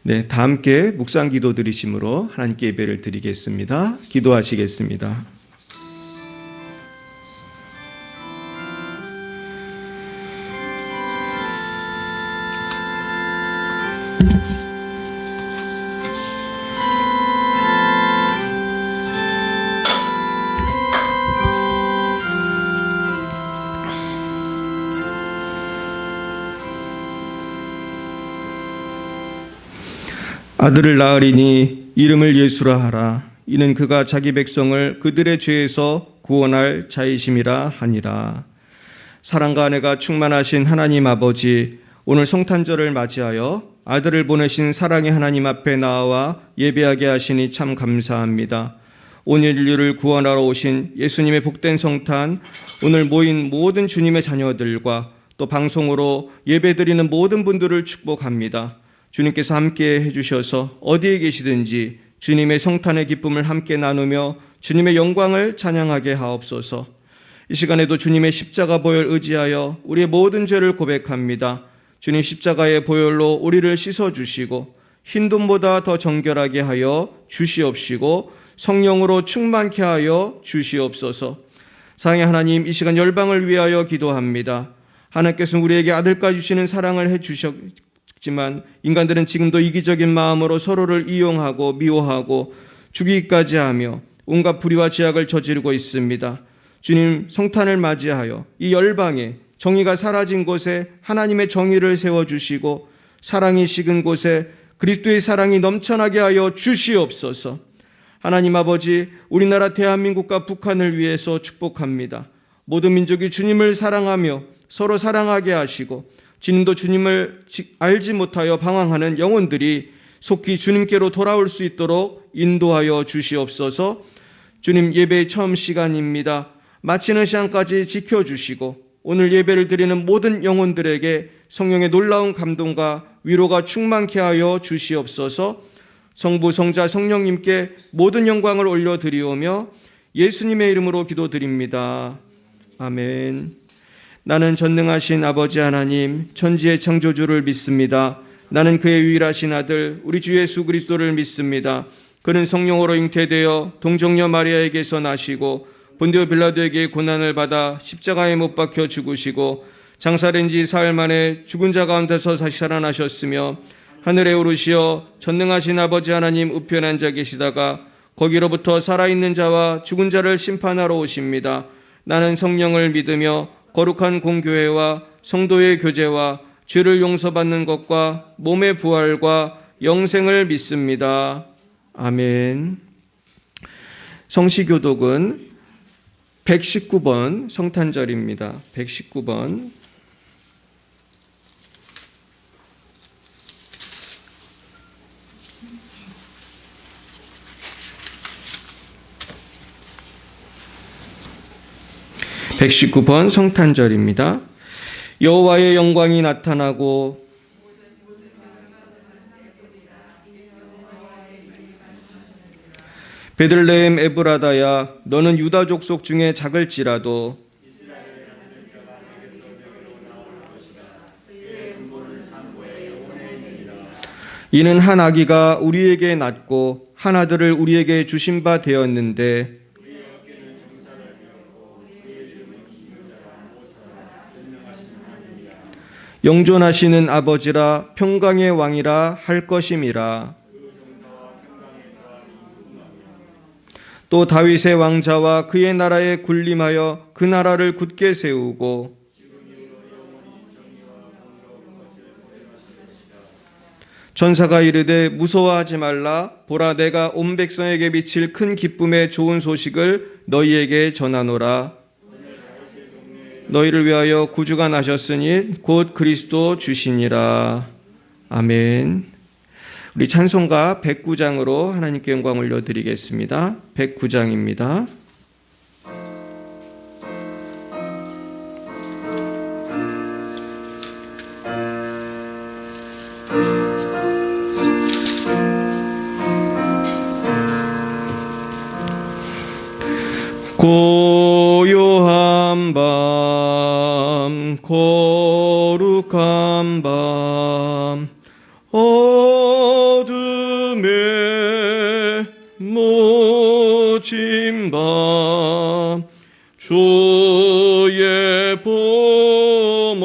네, 다 함께 묵상 기도 드리심으로 하나님께 예배를 드리겠습니다. 기도하시겠습니다. 아들을 낳으리니 이름을 예수라 하라. 이는 그가 자기 백성을 그들의 죄에서 구원할 자이심이라 하니라. 사랑과 은혜가 충만하신 하나님 아버지, 오늘 성탄절을 맞이하여 아들을 보내신 사랑의 하나님 앞에 나와 예배하게 하시니 참 감사합니다. 온 인류를 구원하러 오신 예수님의 복된 성탄, 오늘 모인 모든 주님의 자녀들과 또 방송으로 예배드리는 모든 분들을 축복합니다. 주님께서 함께 해주셔서 어디에 계시든지 주님의 성탄의 기쁨을 함께 나누며 주님의 영광을 찬양하게 하옵소서. 이 시간에도 주님의 십자가 보혈 의지하여 우리의 모든 죄를 고백합니다. 주님 십자가의 보혈로 우리를 씻어주시고 흰돈보다 더 정결하게 하여 주시옵시고 성령으로 충만케 하여 주시옵소서. 사랑의 하나님, 이 시간 열방을 위하여 기도합니다. 하나님께서는 우리에게 아들까지 주시는 사랑을 해주셨지만 인간들은 지금도 이기적인 마음으로 서로를 이용하고 미워하고 죽이기까지 하며 온갖 불의와 죄악을 저지르고 있습니다. 주님, 성탄을 맞이하여 이 열방에 정의가 사라진 곳에 하나님의 정의를 세워주시고 사랑이 식은 곳에 그리스도의 사랑이 넘쳐나게 하여 주시옵소서. 하나님 아버지, 우리나라 대한민국과 북한을 위해서 축복합니다. 모든 민족이 주님을 사랑하며 서로 사랑하게 하시고 주님도 주님을 알지 못하여 방황하는 영혼들이 속히 주님께로 돌아올 수 있도록 인도하여 주시옵소서. 주님, 예배의 처음 시간입니다. 마치는 시간까지 지켜주시고 오늘 예배를 드리는 모든 영혼들에게 성령의 놀라운 감동과 위로가 충만케 하여 주시옵소서. 성부, 성자, 성령님께 모든 영광을 올려드리오며 예수님의 이름으로 기도드립니다. 아멘. 나는 전능하신 아버지 하나님, 천지의 창조주를 믿습니다. 나는 그의 유일하신 아들 우리 주 예수 그리스도를 믿습니다. 그는 성령으로 잉태되어 동정녀 마리아에게서 나시고 본디오 빌라도에게 고난을 받아 십자가에 못 박혀 죽으시고 장사된 지 사흘 만에 죽은 자 가운데서 다시 살아나셨으며 하늘에 오르시어 전능하신 아버지 하나님 우편에 앉아 계시다가 거기로부터 살아있는 자와 죽은 자를 심판하러 오십니다. 나는 성령을 믿으며 거룩한 공교회와 성도의 교제와 죄를 용서받는 것과 몸의 부활과 영생을 믿습니다. 아멘. 성시교독은 119번 성탄절입니다. 119번. (119번) 성탄절입니다. 여호와의 영광이 나타나고 베들레헴 에브라다야, 너는 유다 족속 중에 작을지라도 이는 한 아기가 우리에게 낳고 한 아들을 우리에게 주신 바 되었는데 영존하시는 아버지라 평강의 왕이라 할 것임이라. 또 다윗의 왕자와 그의 나라에 군림하여 그 나라를 굳게 세우고 전사가 이르되 무서워하지 말라. 보라, 내가 온 백성에게 미칠 큰 기쁨의 좋은 소식을 너희에게 전하노라. 너희를 위하여 구주가 나셨으니 곧 그리스도 주시니라. 아멘. 우리 찬송가 109장으로 하나님께 영광 올려드리겠습니다. 109장입니다. 고요한 밤, 거룩한 밤, 어둠 모진 밤 주의 품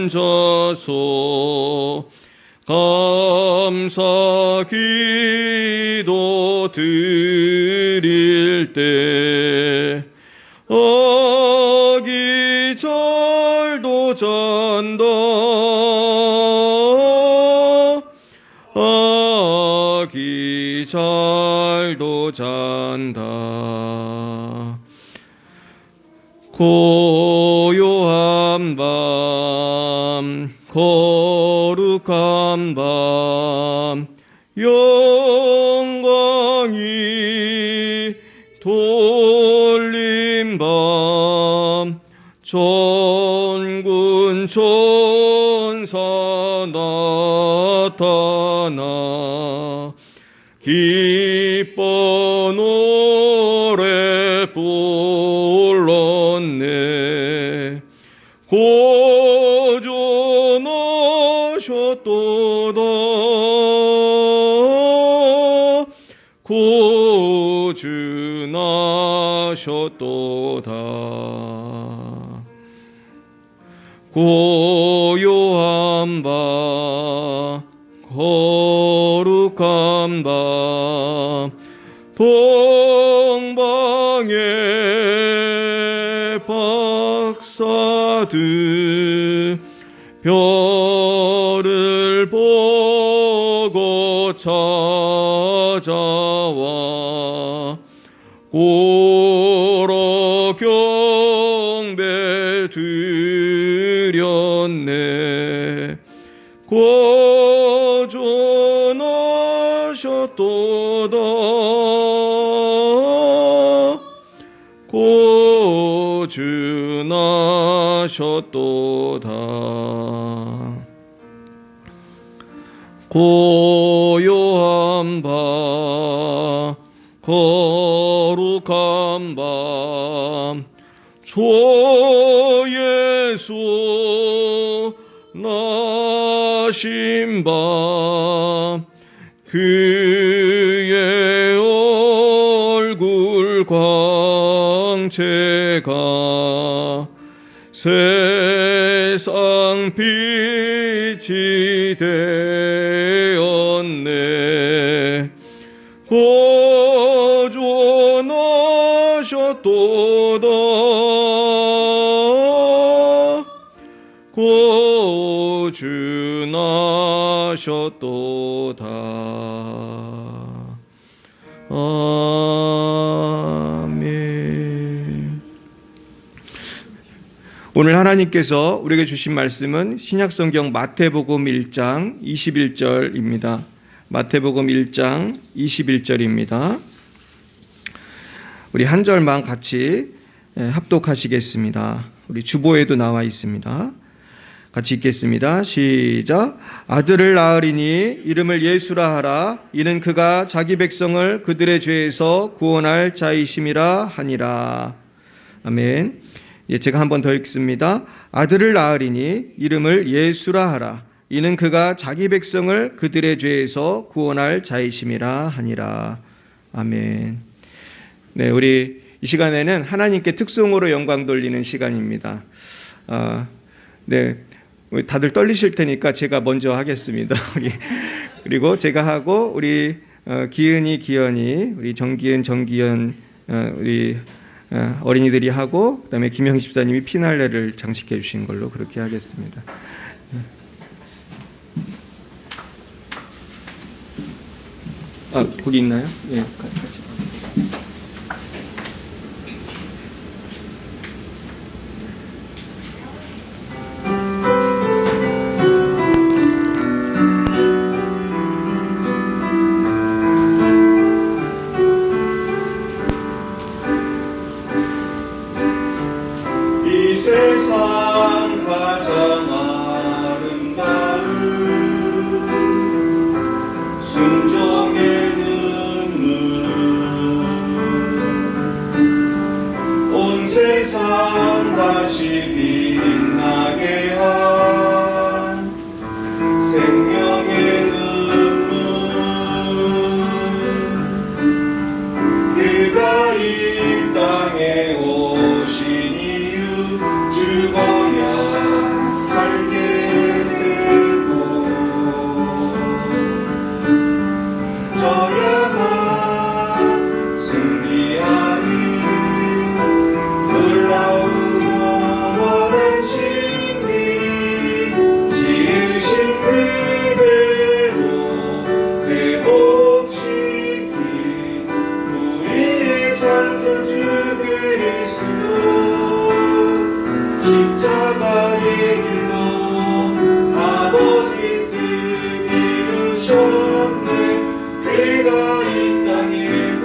얹어서 감사 기도 드릴 때 어기절도 잔다 어기절도 잔다 고요한 밤 거룩한 밤 영광이 돌린 밤 전군 천사 나타나 기뻐 노래 불렀네 고전하셨도다 고전하셨도다 고요한 밤 거룩한 밤 동방의 박사들 별을 보고 찾아와 고로 경배 드렸네 고전하셨도다 고전하셨도다 고요한 밤 거룩한 밤 주 예수 나신 밤 그의 얼굴 광채가 세상 빛이 되었네 고전하셨도다 고전하셨도다 아멘. 오늘 하나님께서 우리에게 주신 말씀은 신약성경 마태복음 1장 21절입니다. 마태복음 1장 21절입니다. 우리 한 절만 같이 합독하시겠습니다. 우리 주보에도 나와 있습니다. 같이 읽겠습니다. 시작. 아들을 낳으리니 이름을 예수라 하라. 이는 그가 자기 백성을 그들의 죄에서 구원할 자이심이라 하니라. 아멘. 제가 한 번 더 읽습니다. 아들을 낳으리니 이름을 예수라 하라. 이는 그가 자기 백성을 그들의 죄에서 구원할 자이심이라 하니라. 아멘. 네, 우리 이 시간에는 하나님께 특송으로 영광 돌리는 시간입니다. 네, 다들 떨리실 테니까 제가 먼저 하겠습니다. 그리고 제가 하고 우리 기은이, 우리 정기연, 우리 어린이들이 하고 그다음에 김영 집사님이 피날레를 장식해 주신 걸로 그렇게 하겠습니다. 거기 있나요? 예, 같이. 이 세상 가장 아름다운 순종의 눈물 이루셨네. 그가 이 땅에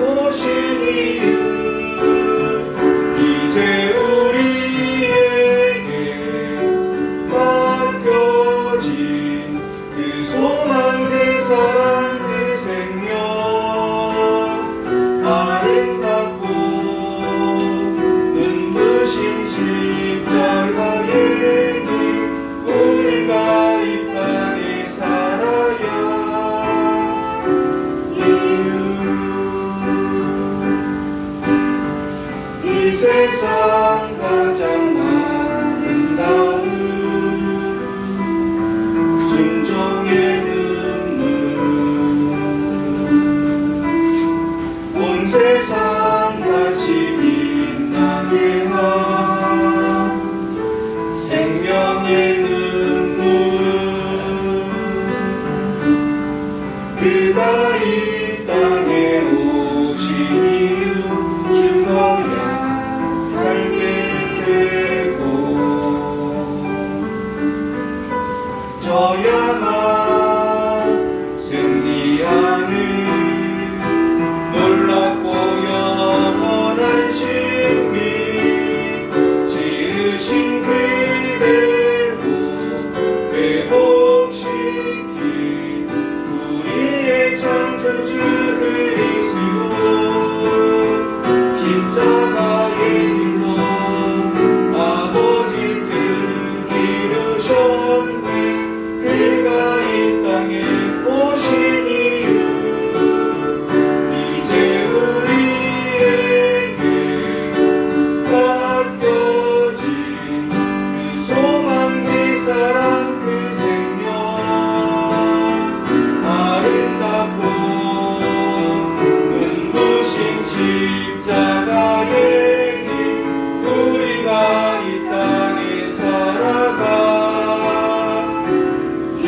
오신 이유 이제 우리에게 맡겨진 그 소망 그 사랑 그 생명 아름답고 눈부신 십자가의 길 우리가 이 땅에 살아야 이유 이 세상 가장 아름다운 순종의 눈물 온 세상 다시 빛나게 한 생명의 눈물 그가 이 땅에 오신 이유 죽어야 살게 되고 저야만 승리하는 놀랍고 영원한 신비 지으신 그대로 회복시킨 우리의 창조주 그리스도 십자가의 길로 아버지 뜻 이루셨네. 그가 이 땅에 오신 이유 이제 우리에게 맡겨진 그 소망 그 사랑 그 생명 아름답고 눈부신 십자가의 길 우리가 이 땅에 살아가 이유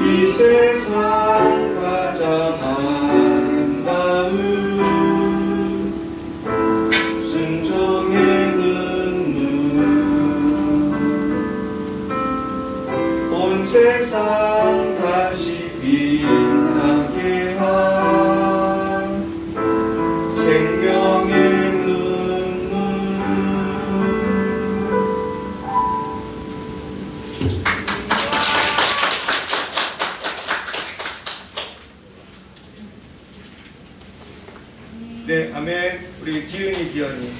이 세상 가장 아름다운 순종의 눈물 온 세상 다시 빛나게 한 생명의 눈물 네, 아멘. 우리 기은이 기현이.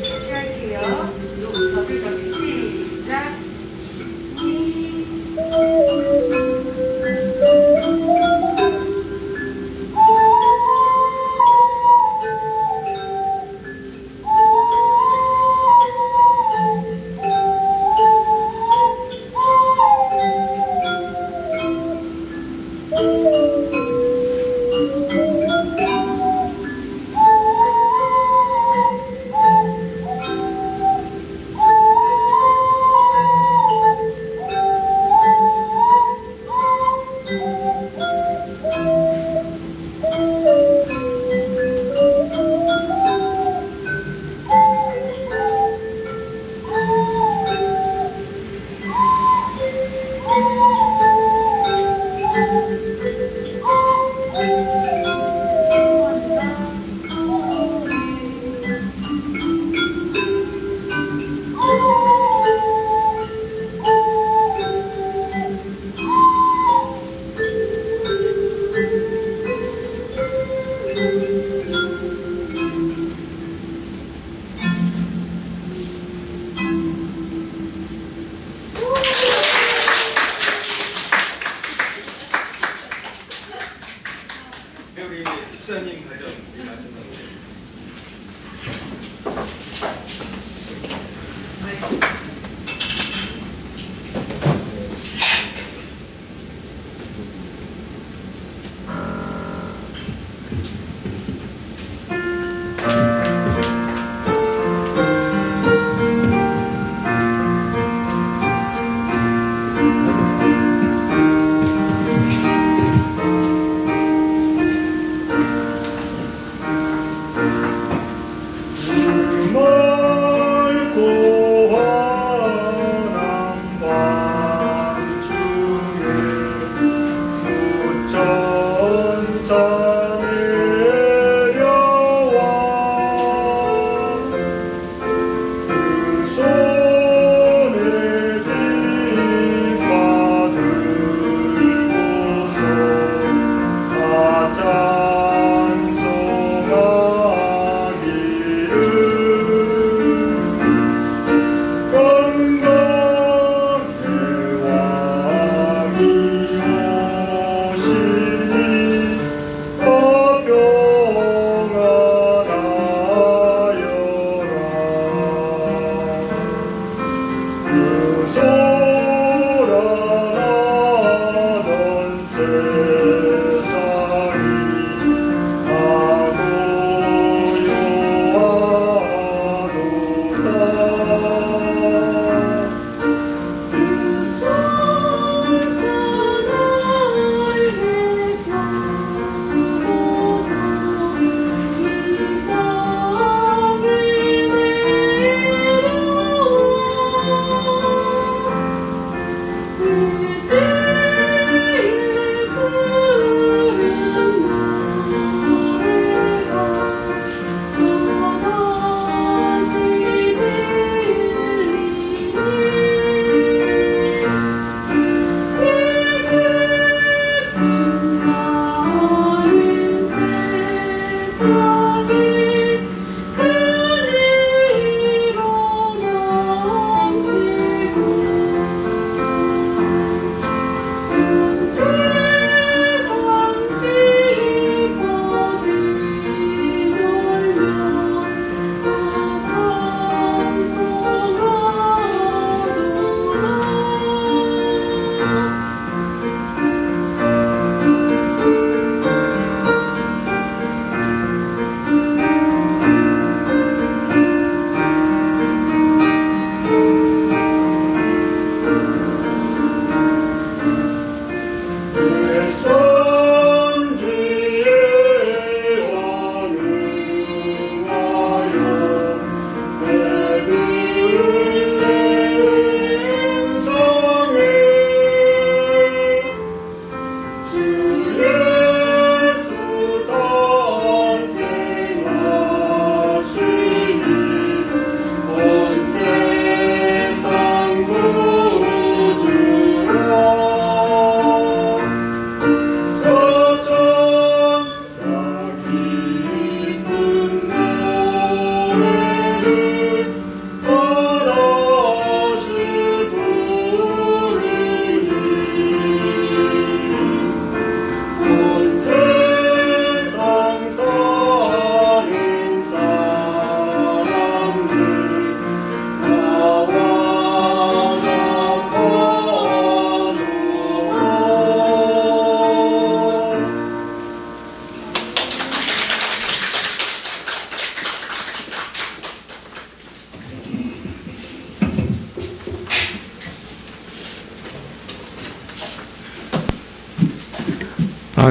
다시 할게요. 또 우석을 시작.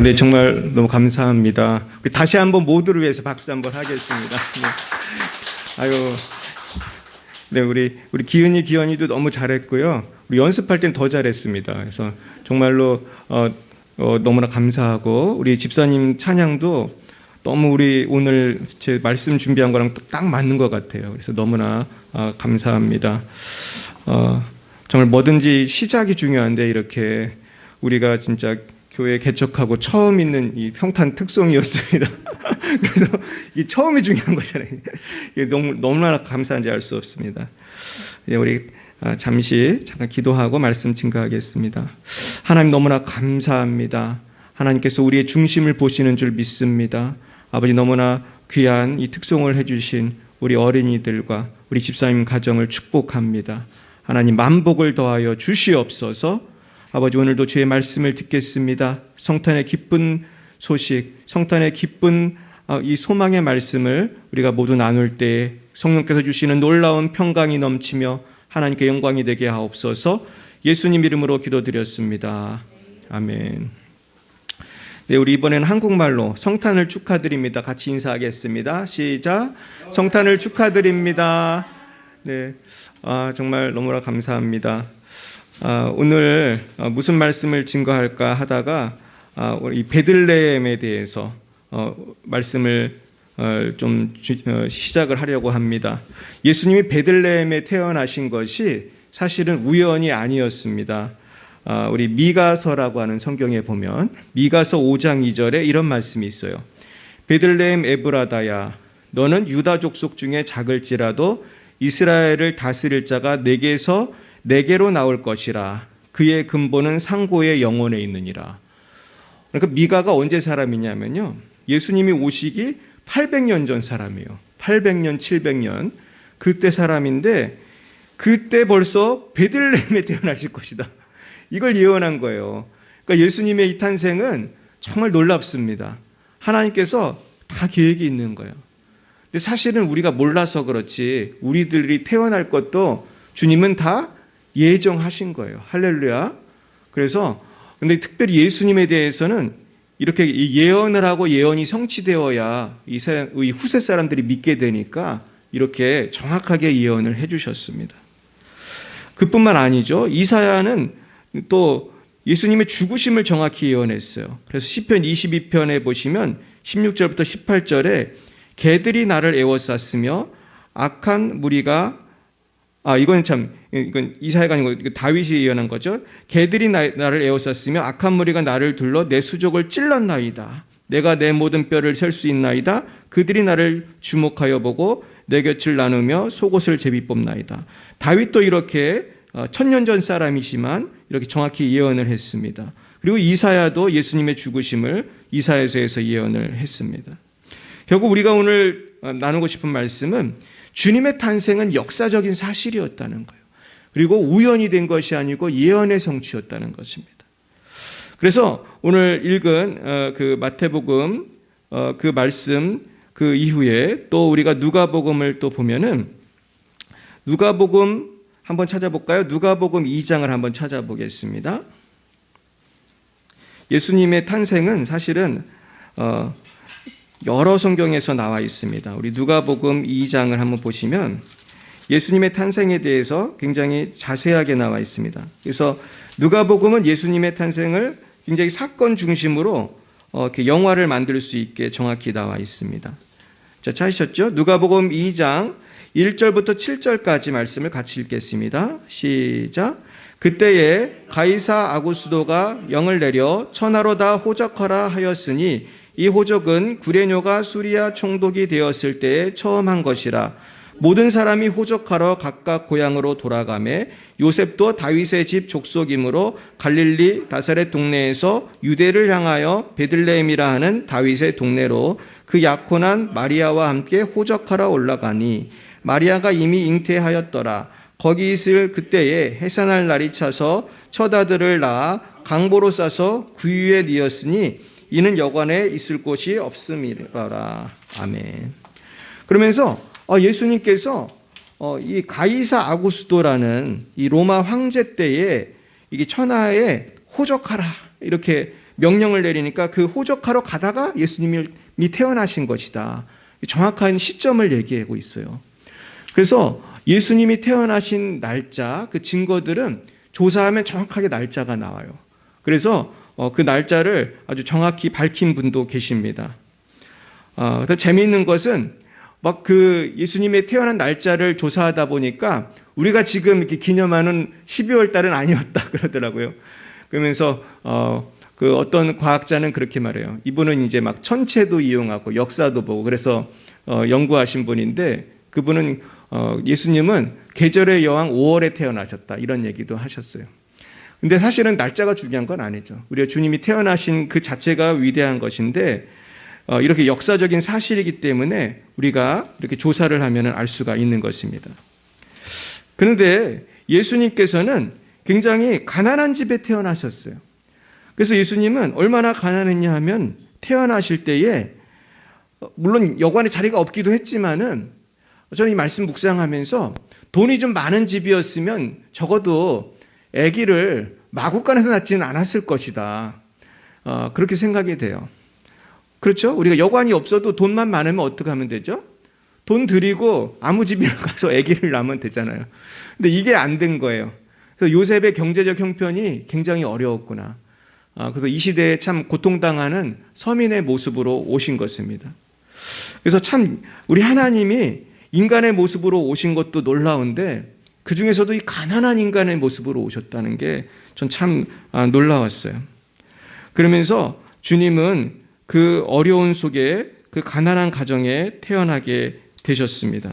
네, 정말 너무 감사합니다. 우리 다시 한번 모두를 위해서 박수 한번 하겠습니다. 네. 아유, 네, 우리 기은이도 너무 잘했고요. 우리 연습할 땐 더 잘했습니다. 그래서 정말로 너무나 감사하고 우리 집사님 찬양도 너무 우리 오늘 제 말씀 준비한 거랑 딱 맞는 것 같아요. 그래서 너무나 감사합니다. 정말 뭐든지 시작이 중요한데 이렇게 우리가 진짜 교회 개척하고 처음 있는 이 평탄 특송이었습니다. 그래서 이 처음이 중요한 거잖아요. 이게 너무나 감사한지 알 수 없습니다. 우리 잠시 잠깐 기도하고 말씀 증거하겠습니다. 하나님 너무나 감사합니다. 하나님께서 우리의 중심을 보시는 줄 믿습니다. 아버지 너무나 귀한 이 특송을 해주신 우리 어린이들과 우리 집사님 가정을 축복합니다. 하나님 만복을 더하여 주시옵소서. 아버지, 오늘도 주의 말씀을 듣겠습니다. 성탄의 기쁜 소식, 성탄의 기쁜 이 소망의 말씀을 우리가 모두 나눌 때 성령께서 주시는 놀라운 평강이 넘치며 하나님께 영광이 되게 하옵소서. 예수님 이름으로 기도드렸습니다. 아멘. 네, 우리 이번에는 한국말로 성탄을 축하드립니다. 같이 인사하겠습니다. 시작. 성탄을 축하드립니다. 네, 정말 너무나 감사합니다. 오늘 무슨 말씀을 증거할까 하다가 이 베들레헴에 대해서 말씀을 좀 시작을 하려고 합니다. 예수님이 베들레헴에 태어나신 것이 사실은 우연이 아니었습니다. 우리 미가서라고 하는 성경에 보면 미가서 5장 2절에 이런 말씀이 있어요. 베들레헴 에브라다야, 너는 유다 족속 중에 작을지라도 이스라엘을 다스릴 자가 내게로 나올 것이라. 그의 근본은 상고의 영혼에 있느니라. 그러니까 미가가 언제 사람이냐면요, 예수님이 오시기 800년 전 사람이에요. 800년, 700년 그때 사람인데 그때 벌써 베들레헴에 태어나실 것이다. 이걸 예언한 거예요. 그러니까 예수님의 이 탄생은 정말 놀랍습니다. 하나님께서 다 계획이 있는 거예요. 근데 사실은 우리가 몰라서 그렇지 우리들이 태어날 것도 주님은 다 예정하신 거예요. 할렐루야. 그래서 근데 특별히 예수님에 대해서는 이렇게 예언을 하고 예언이 성취되어야 이 후세 사람들이 믿게 되니까 이렇게 정확하게 예언을 해주셨습니다. 그뿐만 아니죠. 이사야는 또 예수님의 죽으심을 정확히 예언했어요. 그래서 시편 22편에 보시면 16절부터 18절에 개들이 나를 애워쌌으며 악한 무리가 이건 이사야가 아니고 다윗이 예언한 거죠. 개들이 나를 에워쌌으며 악한 무리가 나를 둘러 내 수족을 찔렀나이다. 내가 내 모든 뼈를 셀 수 있나이다. 그들이 나를 주목하여 보고 내 곁을 나누며 속옷을 제비 뽑나이다. 다윗도 이렇게 1000년 전 사람이지만 이렇게 정확히 예언을 했습니다. 그리고 이사야도 예수님의 죽으심을 이사야서에서 예언을 했습니다. 결국 우리가 오늘 나누고 싶은 말씀은 주님의 탄생은 역사적인 사실이었다는 거예요. 그리고 우연이 된 것이 아니고 예언의 성취였다는 것입니다. 그래서 오늘 읽은 그 마태복음 그 말씀 그 이후에 또 우리가 누가복음을 또 보면은 누가복음 한번 찾아볼까요? 누가복음 2장을 한번 찾아보겠습니다. 예수님의 탄생은 사실은 여러 성경에서 나와 있습니다. 우리 누가복음 2장을 한번 보시면 예수님의 탄생에 대해서 굉장히 자세하게 나와 있습니다. 그래서 누가복음은 예수님의 탄생을 굉장히 사건 중심으로 이렇게 영화를 만들 수 있게 정확히 나와 있습니다. 자, 찾으셨죠? 누가복음 2장 1절부터 7절까지 말씀을 같이 읽겠습니다. 시작. 그때에 가이사 아구스도가 영을 내려 천하로 다 호적하라 하였으니 이 호적은 구레뇨가 수리아 총독이 되었을 때에 처음 한 것이라. 모든 사람이 호적하러 각각 고향으로 돌아가매 요셉도 다윗의 집 족속이므로 갈릴리 나사렛 동네에서 유대를 향하여 베들레헴이라 하는 다윗의 동네로 그 약혼한 마리아와 함께 호적하러 올라가니 마리아가 이미 잉태하였더라. 거기 있을 그때에 해산할 날이 차서 첫 아들을 낳아 강보로 싸서 구유에 뉘었으니 이는 여관에 있을 곳이 없음이라. 아멘. 그러면서 예수님께서 이 가이사 아구스도라는 이 로마 황제 때에 이게 천하에 호적하라 이렇게 명령을 내리니까 그 호적하러 가다가 예수님이 태어나신 것이다. 정확한 시점을 얘기하고 있어요. 그래서 예수님이 태어나신 날짜 그 증거들은 조사하면 정확하게 날짜가 나와요. 그래서 그 날짜를 아주 정확히 밝힌 분도 계십니다. 더 재미있는 것은 막 그 예수님의 태어난 날짜를 조사하다 보니까 우리가 지금 이렇게 기념하는 12월 달은 아니었다 그러더라고요. 그러면서 그 어떤 과학자는 그렇게 말해요. 이분은 이제 막 천체도 이용하고 역사도 보고 그래서 연구하신 분인데 그분은 예수님은 계절의 여왕 5월에 태어나셨다 이런 얘기도 하셨어요. 근데 사실은 날짜가 중요한 건 아니죠. 우리가 주님이 태어나신 그 자체가 위대한 것인데 이렇게 역사적인 사실이기 때문에 우리가 이렇게 조사를 하면 알 수가 있는 것입니다. 그런데 예수님께서는 굉장히 가난한 집에 태어나셨어요. 그래서 예수님은 얼마나 가난했냐 하면 태어나실 때에 물론 여관에 자리가 없기도 했지만은 저는 이 말씀 묵상하면서 돈이 좀 많은 집이었으면 적어도 아기를 마구간에서 낳지는 않았을 것이다. 그렇게 생각이 돼요. 그렇죠? 우리가 여관이 없어도 돈만 많으면 어떻게 하면 되죠? 돈 들이고 아무 집이나 가서 아기를 낳으면 되잖아요. 근데 이게 안 된 거예요. 그래서 요셉의 경제적 형편이 굉장히 어려웠구나. 그래서 이 시대에 참 고통당하는 서민의 모습으로 오신 것입니다. 그래서 참 우리 하나님이 인간의 모습으로 오신 것도 놀라운데 그 중에서도 이 가난한 인간의 모습으로 오셨다는 게 전 참 놀라웠어요. 그러면서 주님은 그 어려운 속에 그 가난한 가정에 태어나게 되셨습니다.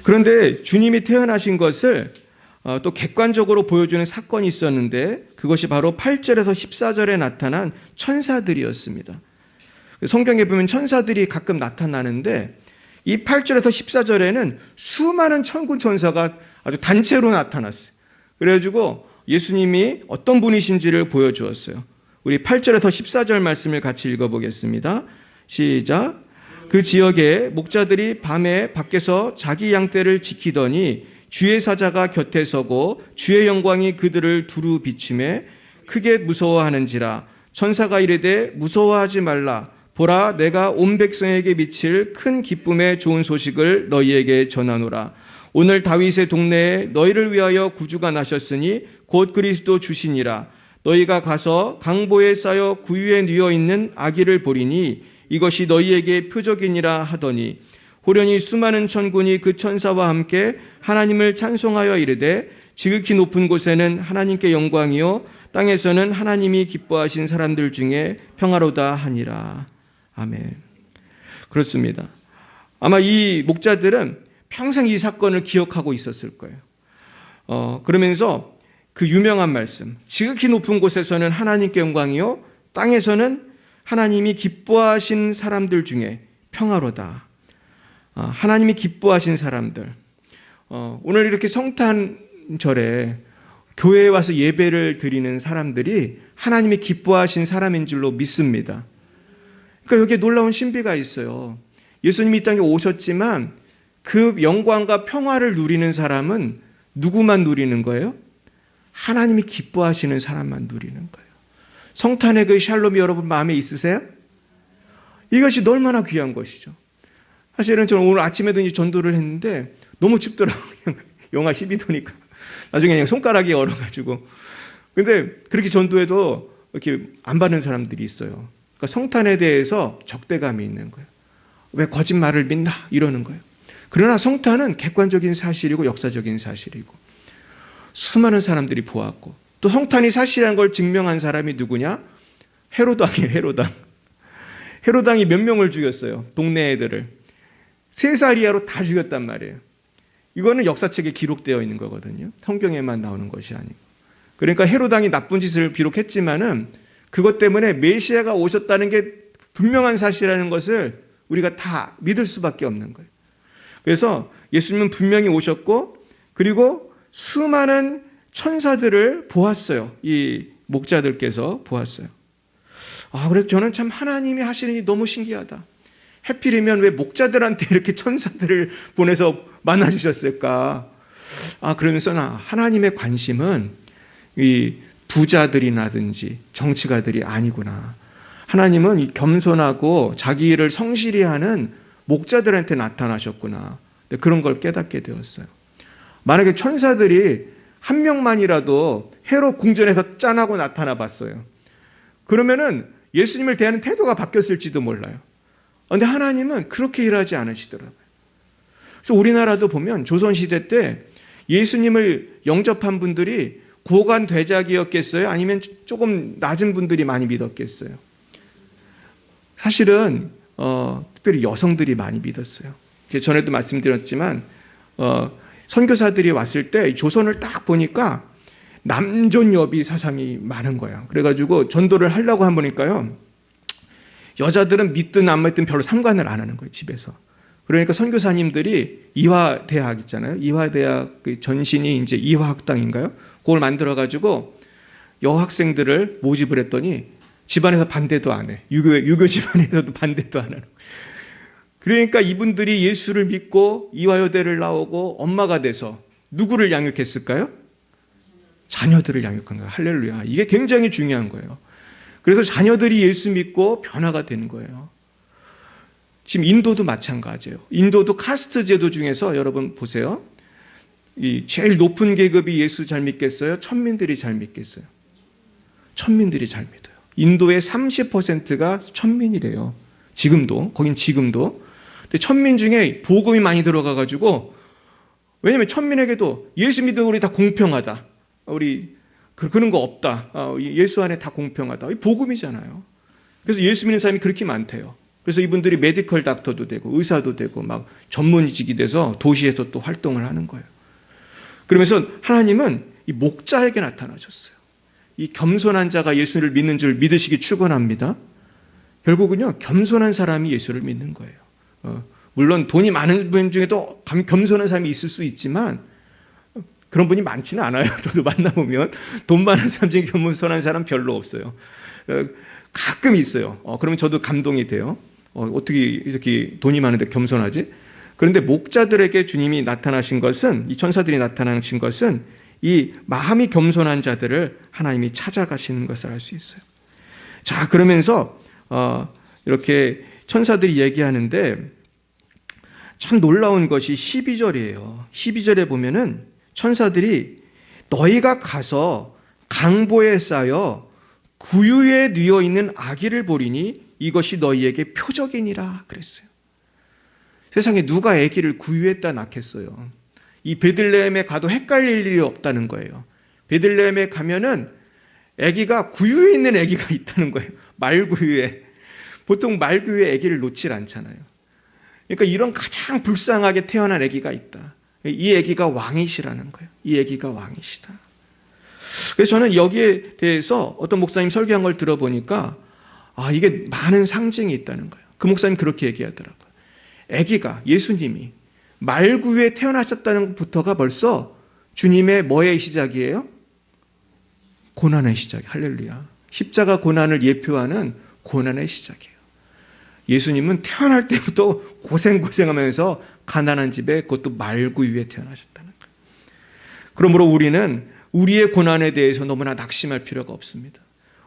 그런데 주님이 태어나신 것을 또 객관적으로 보여주는 사건이 있었는데 그것이 바로 8절에서 14절에 나타난 천사들이었습니다. 성경에 보면 천사들이 가끔 나타나는데 이 8절에서 14절에는 수많은 천군 천사가 아주 단체로 나타났어요. 그래가지고 예수님이 어떤 분이신지를 보여주었어요. 우리 8절에서 14절 말씀을 같이 읽어보겠습니다. 시작. 그 지역에 목자들이 밤에 밖에서 자기 양떼를 지키더니 주의 사자가 곁에 서고 주의 영광이 그들을 두루 비추매 크게 무서워하는지라. 천사가 이르되 무서워하지 말라. 보라, 내가 온 백성에게 미칠 큰 기쁨의 좋은 소식을 너희에게 전하노라. 오늘 다윗의 동네에 너희를 위하여 구주가 나셨으니 곧 그리스도 주시니라. 너희가 가서 강보에 쌓여 구유에 뉘어 있는 아기를 보리니 이것이 너희에게 표적이니라 하더니 호련히 수많은 천군이 그 천사와 함께 하나님을 찬송하여 이르되 지극히 높은 곳에는 하나님께 영광이요 땅에서는 하나님이 기뻐하신 사람들 중에 평화로다 하니라. 아멘. 그렇습니다. 아마 이 목자들은 평생 이 사건을 기억하고 있었을 거예요. 그러면서 그 유명한 말씀, 지극히 높은 곳에서는 하나님께 영광이요 땅에서는 하나님이 기뻐하신 사람들 중에 평화로다. 하나님이 기뻐하신 사람들. 오늘 이렇게 성탄절에 교회에 와서 예배를 드리는 사람들이 하나님이 기뻐하신 사람인 줄로 믿습니다. 그러니까 여기에 놀라운 신비가 있어요. 예수님이 이 땅에 오셨지만 그 영광과 평화를 누리는 사람은 누구만 누리는 거예요? 하나님이 기뻐하시는 사람만 누리는 거예요. 성탄의 그 샬롬이 여러분 마음에 있으세요? 이것이 얼마나 귀한 것이죠. 사실은 저는 오늘 아침에도 이제 전도를 했는데 너무 춥더라고요. 영하 12도니까. 나중에 그냥 손가락이 얼어가지고. 근데 그렇게 전도해도 이렇게 안 받는 사람들이 있어요. 그러니까 성탄에 대해서 적대감이 있는 거예요. 왜 거짓말을 믿나? 이러는 거예요. 그러나 성탄은 객관적인 사실이고 역사적인 사실이고 수많은 사람들이 보았고 또 성탄이 사실한 걸 증명한 사람이 누구냐? 헤로당이에요. 헤로당. 헤로당이 몇 명을 죽였어요. 동네 애들을. 3살 이하로 다 죽였단 말이에요. 이거는 역사책에 기록되어 있는 거거든요. 성경에만 나오는 것이 아니고. 그러니까 헤로당이 나쁜 짓을 비록 했지만은 그것 때문에 메시아가 오셨다는 게 분명한 사실이라는 것을 우리가 다 믿을 수밖에 없는 거예요. 그래서 예수님은 분명히 오셨고 그리고 수많은 천사들을 보았어요. 이 목자들께서 보았어요. 그래서 저는 참 하나님이 하시는 일이 너무 신기하다. 해필이면 왜 목자들한테 이렇게 천사들을 보내서 만나주셨을까? 그러면서 하나님의 관심은 이 부자들이라든지 정치가들이 아니구나. 하나님은 이 겸손하고 자기 일을 성실히 하는 목자들한테 나타나셨구나. 그런 걸 깨닫게 되었어요. 만약에 천사들이 한 명만이라도 헤롯 궁전에서 짠하고 나타나 봤어요. 그러면은 예수님을 대하는 태도가 바뀌었을지도 몰라요. 그런데 하나님은 그렇게 일하지 않으시더라고요. 그래서 우리나라도 보면 조선시대 때 예수님을 영접한 분들이 고관 대작이었겠어요? 아니면 조금 낮은 분들이 많이 믿었겠어요? 사실은 특별히 여성들이 많이 믿었어요. 제가 전에도 말씀드렸지만 선교사들이 왔을 때 조선을 딱 보니까 남존여비 사상이 많은 거예요. 그래가지고 전도를 하려고 한 보니까요. 여자들은 믿든 안 믿든 별로 상관을 안 하는 거예요, 집에서. 그러니까 선교사님들이 이화대학 있잖아요. 이화대학 그 전신이 이제 이화학당인가요? 그걸 만들어가지고 여학생들을 모집을 했더니 집안에서 반대도 안 해. 유교 집안에서도 반대도 안 하는 거예요. 그러니까 이분들이 예수를 믿고 이화여대를 나오고 엄마가 돼서 누구를 양육했을까요? 자녀들을 양육한 거예요. 할렐루야. 이게 굉장히 중요한 거예요. 그래서 자녀들이 예수 믿고 변화가 되는 거예요. 지금 인도도 마찬가지예요. 인도도 카스트 제도 중에서 여러분 보세요. 이 제일 높은 계급이 예수 잘 믿겠어요? 천민들이 잘 믿겠어요? 천민들이 잘 믿어요. 인도의 30%가 천민이래요. 지금도. 거긴 지금도. 근데 천민 중에 복음이 많이 들어가가지고, 왜냐면 천민에게도 예수 믿는 우리 다 공평하다. 우리 그런 거 없다. 예수 안에 다 공평하다. 이 복음이잖아요. 그래서 예수 믿는 사람이 그렇게 많대요. 그래서 이분들이 메디컬 닥터도 되고 의사도 되고 막 전문직이 돼서 도시에서 또 활동을 하는 거예요. 그러면서 하나님은 이 목자에게 나타나셨어요. 이 겸손한 자가 예수를 믿는 줄 믿으시기 축원합니다. 결국은요, 겸손한 사람이 예수를 믿는 거예요. 물론 돈이 많은 분 중에도 겸손한 사람이 있을 수 있지만 그런 분이 많지는 않아요. 저도 만나보면 돈 많은 사람 중에 겸손한 사람 별로 없어요. 가끔 있어요. 그러면 저도 감동이 돼요. 어떻게 이렇게 돈이 많은데 겸손하지? 그런데 목자들에게 주님이 나타나신 것은, 이 천사들이 나타나신 것은 이 마음이 겸손한 자들을 하나님이 찾아가시는 것을 알 수 있어요. 자, 그러면서 이렇게 천사들이 얘기하는데 참 놀라운 것이 12절이에요. 12절에 보면은 천사들이 너희가 가서 강보에 쌓여 구유에 뉘어 있는 아기를 보리니 이것이 너희에게 표적이니라 그랬어요. 세상에 누가 아기를 구유에다 낳겠어요? 이 베들레헴에 가도 헷갈릴 일이 없다는 거예요. 베들레헴에 가면은 아기가 구유에 있는 아기가 있다는 거예요. 말구유에. 보통 말구유에 아기를 놓질 않잖아요. 그러니까 이런 가장 불쌍하게 태어난 아기가 있다. 이 아기가 왕이시라는 거예요. 이 아기가 왕이시다. 그래서 저는 여기에 대해서 어떤 목사님 설교한 걸 들어보니까 이게 많은 상징이 있다는 거예요. 그 목사님 그렇게 얘기하더라고요. 아기가, 예수님이 말구유에 태어나셨다는 것부터가 벌써 주님의 뭐의 시작이에요? 고난의 시작. 할렐루야. 십자가 고난을 예표하는 고난의 시작이에요. 예수님은 태어날 때부터 고생하면서 가난한 집에, 그것도 말구유에 태어나셨다는 거예요. 그러므로 우리는 우리의 고난에 대해서 너무나 낙심할 필요가 없습니다.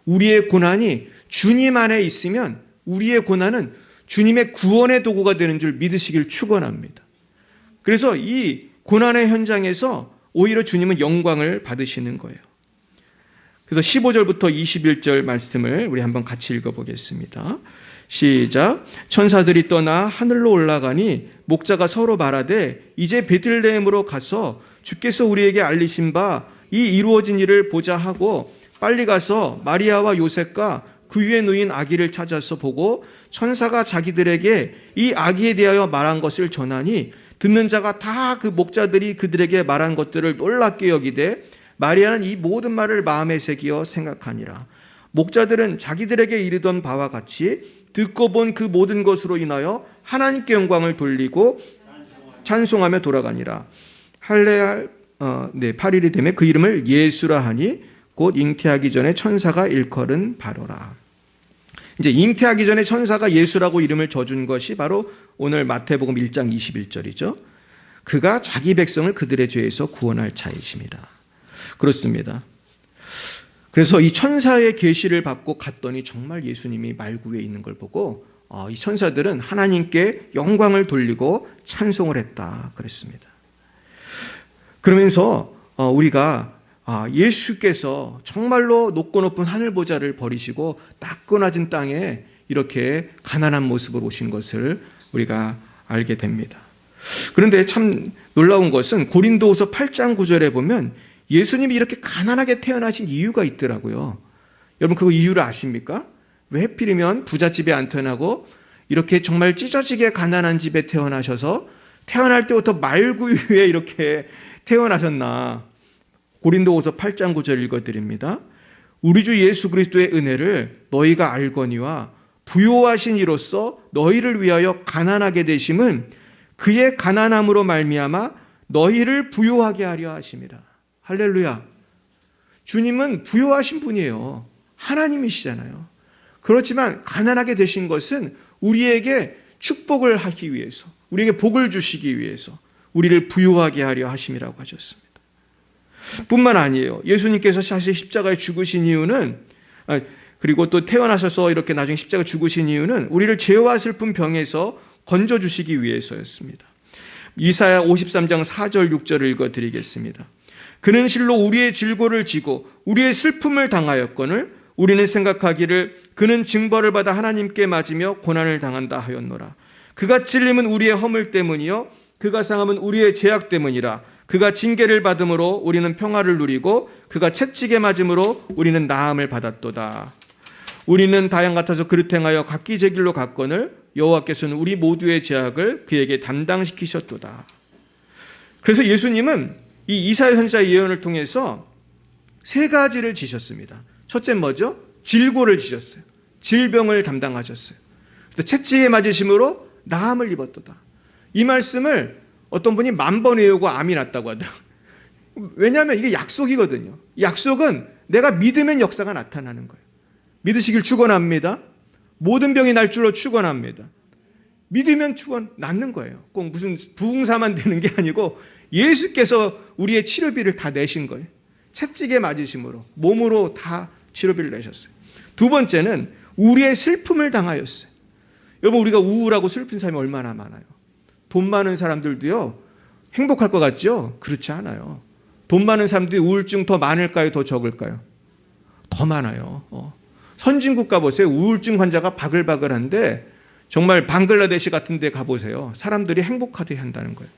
우리의 고난이 주님 안에 있으면 우리의 고난은 주님의 구원의 도구가 되는 줄 믿으시길 축원합니다. 그래서 이 고난의 현장에서 오히려 주님은 영광을 받으시는 거예요. 그래서 15절부터 21절 말씀을 우리 한번 같이 읽어보겠습니다. 시작. 천사들이 떠나 하늘로 올라가니 목자가 서로 말하되 이제 베들레헴으로 가서 주께서 우리에게 알리신 바 이 이루어진 일을 보자 하고 빨리 가서 마리아와 요셉과 그 위에 누인 아기를 찾아서 보고 천사가 자기들에게 이 아기에 대하여 말한 것을 전하니 듣는 자가 다 그 목자들이 그들에게 말한 것들을 놀랍게 여기되 마리아는 이 모든 말을 마음에 새기어 생각하니라. 목자들은 자기들에게 이르던 바와 같이 듣고 본 그 모든 것으로 인하여 하나님께 영광을 돌리고 찬송하며 돌아가니라. 8일이 되매 그 이름을 예수라 하니 곧 잉태하기 전에 천사가 일컬은 바로라. 이제 잉태하기 전에 천사가 예수라고 이름을 져준 것이 바로 오늘 마태복음 1장 21절이죠. 그가 자기 백성을 그들의 죄에서 구원할 자이심이라. 그렇습니다. 그래서 이 천사의 계시를 받고 갔더니 정말 예수님이 말구에 있는 걸 보고 이 천사들은 하나님께 영광을 돌리고 찬송을 했다 그랬습니다. 그러면서 우리가 예수께서 정말로 높고 높은 하늘 보좌를 버리시고 낮고 낮은 땅에 이렇게 가난한 모습으로 오신 것을 우리가 알게 됩니다. 그런데 참 놀라운 것은 고린도후서 8장 9절에 보면 예수님이 이렇게 가난하게 태어나신 이유가 있더라고요. 여러분 그 이유를 아십니까? 왜 하필이면 부잣집에 안 태어나고 이렇게 정말 찢어지게 가난한 집에 태어나셔서 태어날 때부터 말구유에 이렇게 태어나셨나? 고린도후서 8장 9절 읽어드립니다. 우리 주 예수 그리스도의 은혜를 너희가 알거니와 부요하신 이로써 너희를 위하여 가난하게 되심은 그의 가난함으로 말미암아 너희를 부요하게 하려 하심이라. 할렐루야. 주님은 부요하신 분이에요. 하나님이시잖아요. 그렇지만 가난하게 되신 것은 우리에게 축복을 하기 위해서, 우리에게 복을 주시기 위해서 우리를 부요하게 하려 하심이라고 하셨습니다. 뿐만 아니에요. 예수님께서 사실 십자가에 죽으신 이유는, 그리고 또 태어나셔서 이렇게 나중에 십자가에 죽으신 이유는 우리를 죄와 슬픈 병에서 건져주시기 위해서였습니다. 이사야 53장 4절 6절을 읽어드리겠습니다. 그는 실로 우리의 질고를 지고 우리의 슬픔을 당하였거늘 우리는 생각하기를 그는 징벌을 받아 하나님께 맞으며 고난을 당한다 하였노라. 그가 찔림은 우리의 허물 때문이요 그가 상함은 우리의 죄악 때문이라. 그가 징계를 받음으로 우리는 평화를 누리고 그가 채찍에 맞음으로 우리는 나음을 받았도다. 우리는 다양 같아서 그릇 행하여 각기 제 길로 갔거늘 여호와께서는 우리 모두의 죄악을 그에게 담당시키셨도다. 그래서 예수님은 이 이사야 선지자의 예언을 통해서 세 가지를 지셨습니다. 첫째 뭐죠? 질고를 지셨어요. 질병을 담당하셨어요. 채찍에 맞으심으로 나음을 입었도다. 이 말씀을 어떤 분이 10,000번 외우고 암이 났다고 하더라고요. 왜냐하면 이게 약속이거든요. 약속은 내가 믿으면 역사가 나타나는 거예요. 믿으시길 축원합니다. 모든 병이 날 줄로 축원합니다. 믿으면 낫는 거예요. 꼭 무슨 부흥사만 되는 게 아니고 예수께서 우리의 치료비를 다 내신 거예요. 채찍에 맞으심으로 몸으로 다 치료비를 내셨어요. 두 번째는 우리의 슬픔을 당하였어요. 여러분, 우리가 우울하고 슬픈 사람이 얼마나 많아요. 돈 많은 사람들도요 행복할 것 같죠? 그렇지 않아요. 돈 많은 사람들이 우울증 더 많을까요? 더 적을까요? 더 많아요. 선진국 가보세요. 우울증 환자가 바글바글한데 정말 방글라데시 같은 데 가보세요. 사람들이 행복하게 한다는 거예요.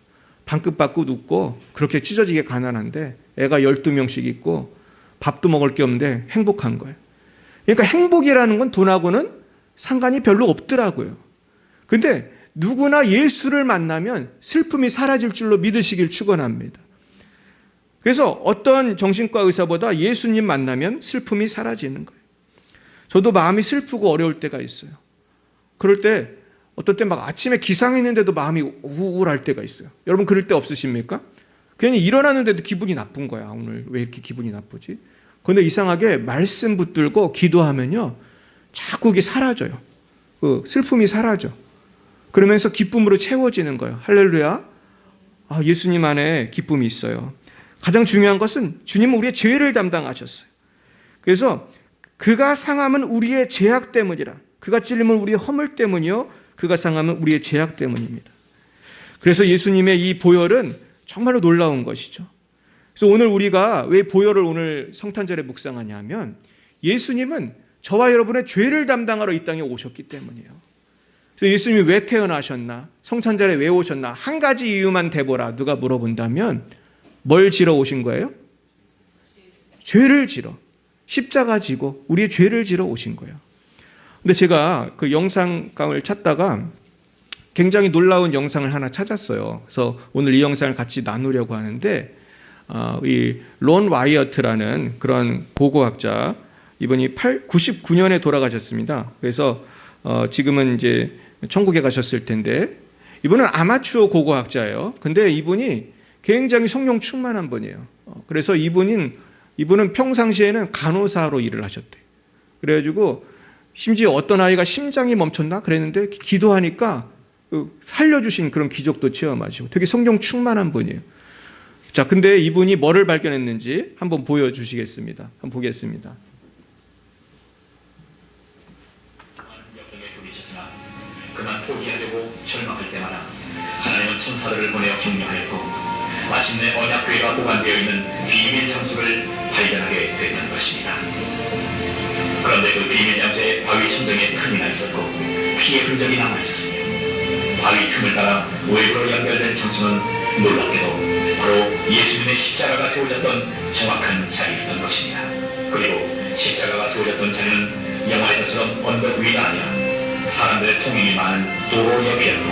방긋 받고 눕고 그렇게 찢어지게 가난한데 애가 12명씩 있고 밥도 먹을 게 없는데 행복한 거예요. 그러니까 행복이라는 건 돈하고는 상관이 별로 없더라고요. 근데 누구나 예수를 만나면 슬픔이 사라질 줄로 믿으시길 축원합니다. 그래서 어떤 정신과 의사보다 예수님 만나면 슬픔이 사라지는 거예요. 저도 마음이 슬프고 어려울 때가 있어요. 그럴 때 어떨 때 막 아침에 기상했는데도 마음이 우울할 때가 있어요. 여러분 그럴 때 없으십니까? 괜히 일어났는데도 기분이 나쁜 거야. 오늘 왜 이렇게 기분이 나쁘지? 그런데 이상하게 말씀 붙들고 기도하면요 자꾸 이게 사라져요. 그 슬픔이 사라져. 그러면서 기쁨으로 채워지는 거예요. 할렐루야. 예수님 안에 기쁨이 있어요. 가장 중요한 것은 주님은 우리의 죄를 담당하셨어요. 그래서 그가 상함은 우리의 죄악 때문이라. 그가 찔림은 우리의 허물 때문이요 그가 상함은 우리의 죄악 때문입니다. 그래서 예수님의 이 보혈은 정말로 놀라운 것이죠. 그래서 오늘 우리가 왜 보혈을 오늘 성탄절에 묵상하냐 하면 예수님은 저와 여러분의 죄를 담당하러 이 땅에 오셨기 때문이에요. 그래서 예수님이 왜 태어나셨나? 성탄절에 왜 오셨나? 한 가지 이유만 대보라. 누가 물어본다면 뭘 지러 오신 거예요? 죄를 지러. 십자가 지고 우리의 죄를 지러 오신 거예요. 근데 제가 그 영상감을 찾다가 굉장히 놀라운 영상을 하나 찾았어요. 그래서 오늘 이 영상을 같이 나누려고 하는데 이 론 와이어트라는 그런 고고학자, 이분이 99년에 돌아가셨습니다. 그래서 지금은 이제 천국에 가셨을 텐데 이분은 아마추어 고고학자예요. 근데 이분이 굉장히 성령 충만한 분이에요. 그래서 이분은 평상시에는 간호사로 일을 하셨대요. 그래가지고 심지어 어떤 아이가 심장이 멈췄나 그랬는데 기도하니까 살려주신 그런 기적도 체험하시고 되게 성령 충만한 분이에요. 자, 근데 이분이 뭐를 발견했는지 한번 보여주시겠습니다. 한번 보겠습니다. 그만 포기하려고 절망할 때마다 하나님은 천사들을 보내어 격려하였고 마침내 언약궤가 보관되어 있는 비밀 장소를 발견하게 됐던 것입니다. 그런데 그 비밀 장소에 바위 천정에 틈이 나 있었고 피의 흔적이 남아 있었으며 바위 틈을 따라 외부로 연결된 장소는 놀랍게도 바로 예수님의 십자가가 세워졌던 정확한 자리였던 것입니다. 그리고 십자가가 세워졌던 자리는 영화에서처럼 언덕 위가 아니라 사람들의 통행이 많은 도로역이었고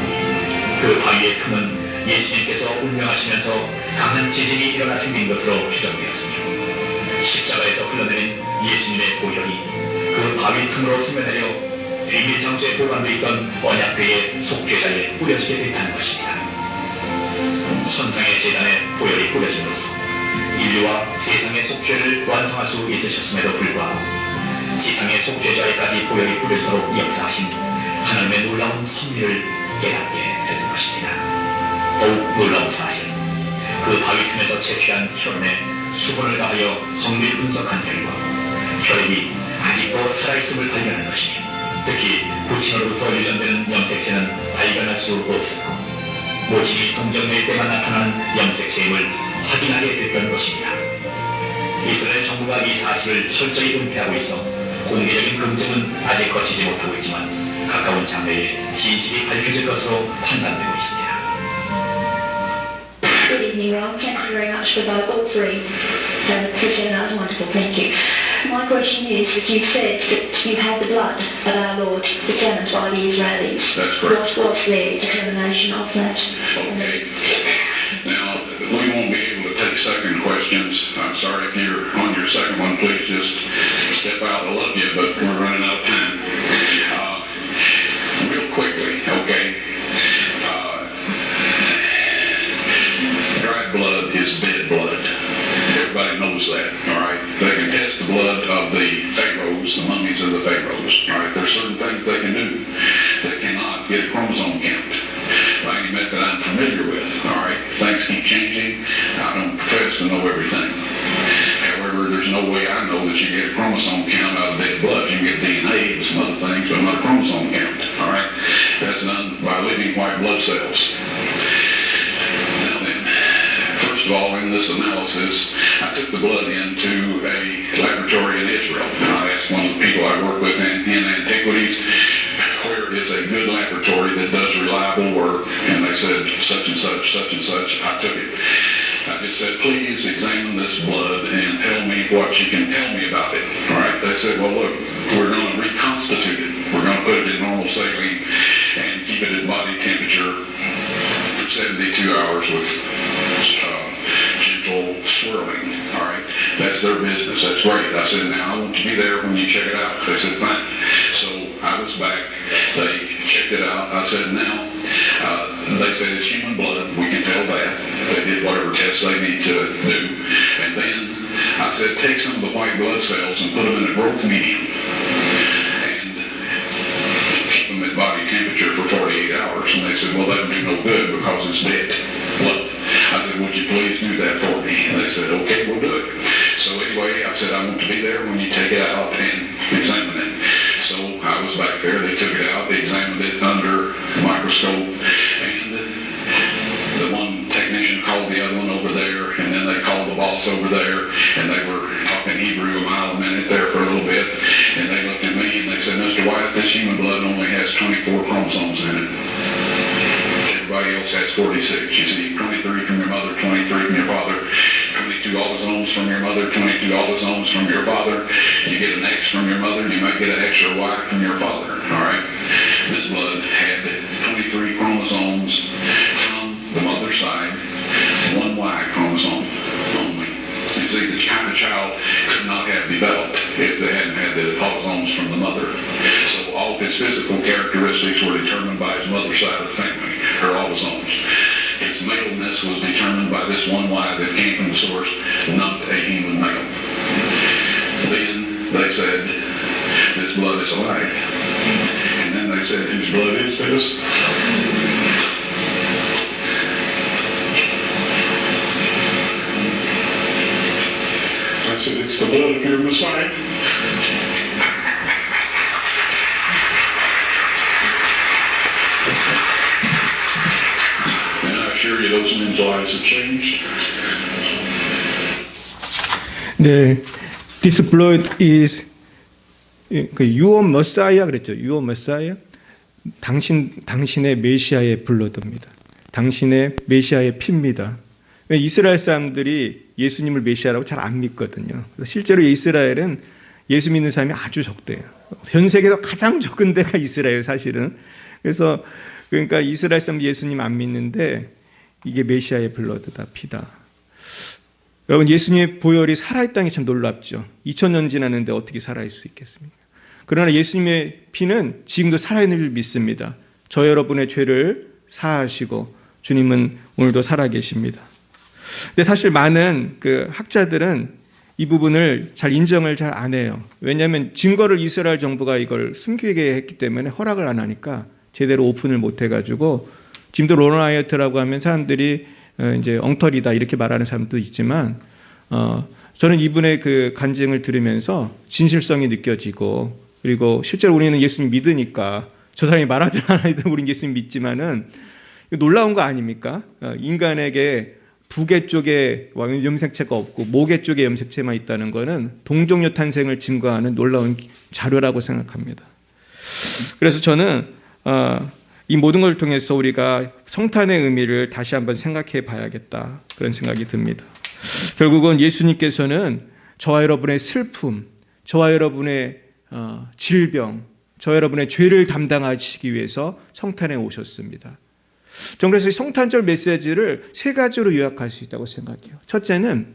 그 바위의 틈은 예수님께서 운명하시면서 강한 지진이 일어나 생긴 것으로 추정되었으며 십자가에서 흘러내린 예수님의 보혈이 그 바위 틈으로 스며내려 비밀 장소에 보관되어 있던 언약궤의 속죄자에 뿌려지게 됐다는 것입니다. 선상의 제단에 보혈이 뿌려짐으로써 인류와 세상의 속죄를 완성할 수 있으셨음에도 불구하고 지상의 속죄자에까지 보혈이 뿌려지도록 역사하신 하나님의 놀라운 섭리를 깨닫게 되는 것입니다. 더욱 놀라운 사실, 그 바위 틈에서 채취한 혈흔에 수분을 가하여 성질 분석한 결과 혈액이 아직도 살아있음을 발견한 것이며, 특히 부친으로부터 유전되는 염색체는 발견할 수 없었고 모친이 동정낼 때만 나타나는 염색체임을 확인하게 됐던 것입니다. 이스라엘 정부가 이 사실을 철저히 은폐하고 있어 공개적인 검증은 아직 거치지 못하고 있지만 가까운 장래에 진실이 밝혀질 것으로 판단되고 있습니다. Good evening, Ron. Thank you very much for all three. Appreciate that. That was wonderful. Thank you. My question is that you said that you had the blood of our Lord determined by the Israelis. That's correct. What's their determination of that? Okay. Now, we won't be able to take second questions. I'm sorry if you're on your second one, please just step out. I love you, but we're running out of time. Real quickly, okay. Dried blood is dead blood. Everybody knows that, all right? They can test the blood of the pharaohs, the mummies of the pharaohs, all right? There's certain things they can do. They cannot get a chromosome count by any method I'm familiar with, all right? Things keep changing. I don't profess to know everything. However, there's no way I know that you get a chromosome count out of dead blood. You can get DNA and some other things, but not a chromosome count, all right? That's done by living white blood cells. Now then, first of all, in this analysis, I took the blood into a laboratory in Israel. I asked one of the people I work with in antiquities, where is a good laboratory that does reliable work, and they said such and such, such and such. I took it. I just said, please examine this blood and tell me what you can tell me about it. All right? They said, well, look, we're going to reconstitute it. We're going to put it in normal saline and keep it at body temperature for 72 hours with gentle swirling. All right? That's their business. That's great. I said, now I want you to be there when you check it out. They said, fine. So I was back. They checked it out. I said, now, they said it's human blood. We can tell that. They did whatever tests they need to do. And then I said, take some of the white blood cells and put them in a growth medium and keep them at body temperature for 48 hours. And they said, well, that would do no good because it's dead blood. I said, would you please do that for me? And they said, okay, we'll do it. So anyway, I said, I want to be there when you take it out and examine it. So I was back there. They took it out. They examined it under a microscope. And the one technician called the other one over there. And then they called the boss over there. And they were talking Hebrew a mile a minute there for a little bit. And they looked at me and they said, Mr. Wyatt, this human blood only has 24 chromosomes in it. Everybody else has 46. You see, 23 from your mother, 23 from your father, 22 autosomes from your mother, 22 autosomes from your father. You get an X from your mother, you might get an X or Y from your father. All right? This blood had 23 chromosomes from the mother's side, one Y chromosome only. You see, the kind of child could not have developed if they hadn't had the autosomes from the mother. So all of his physical characteristics were determined by his mother's side of the family, her autosomes. His maleness was determined by this one Y that came from the source, not a human male. Then they said, this blood is alive. And then they said, whose blood is this? I said, it's the blood of your Messiah. And I assure you, those men's lives have changed. 네, this blood is your Messiah 그랬죠. Your Messiah. 당신의 메시아의 블러드입니다. 당신의 메시아의 피입니다. 이스라엘 사람들이 예수님을 메시아라고 잘 안 믿거든요. 실제로 이스라엘은 예수 믿는 사람이 아주 적대요. 전 세계에서 가장 적은 데가 이스라엘 사실은. 그래서 그러니까 이스라엘 사람 예수님 안 믿는데 이게 메시아의 블러드다, 피다. 여러분, 예수님의 보혈이 살아있다는 게 참 놀랍죠. 2000년 지났는데 어떻게 살아있을 수 있겠습니까? 그러나 예수님의 피는 지금도 살아있는 줄 믿습니다. 저 여러분의 죄를 사하시고 주님은 오늘도 살아계십니다. 근데 사실 많은 그 학자들은 이 부분을 잘 인정을 잘 안 해요. 왜냐하면 증거를 이스라엘 정부가 이걸 숨기게 했기 때문에 허락을 안 하니까 제대로 오픈을 못 해가지고 지금도 로런 와이어트라고 하면 사람들이 이제 엉터리다 이렇게 말하는 사람도 있지만 저는 이분의 그 간증을 들으면서 진실성이 느껴지고 그리고 실제로 우리는 예수님 믿으니까 저 사람이 말하든 안 하든 우리는 예수님 믿지만은 놀라운 거 아닙니까? 인간에게 부계 쪽에 염색체가 없고 모계 쪽에 염색체만 있다는 것은 동종류 탄생을 증거하는 놀라운 자료라고 생각합니다. 그래서 저는 이 모든 걸 통해서 우리가 성탄의 의미를 다시 한번 생각해 봐야겠다 그런 생각이 듭니다. 결국은 예수님께서는 저와 여러분의 슬픔, 저와 여러분의 질병, 저와 여러분의 죄를 담당하시기 위해서 성탄에 오셨습니다. 저는 그래서 성탄절 메시지를 세 가지로 요약할 수 있다고 생각해요. 첫째는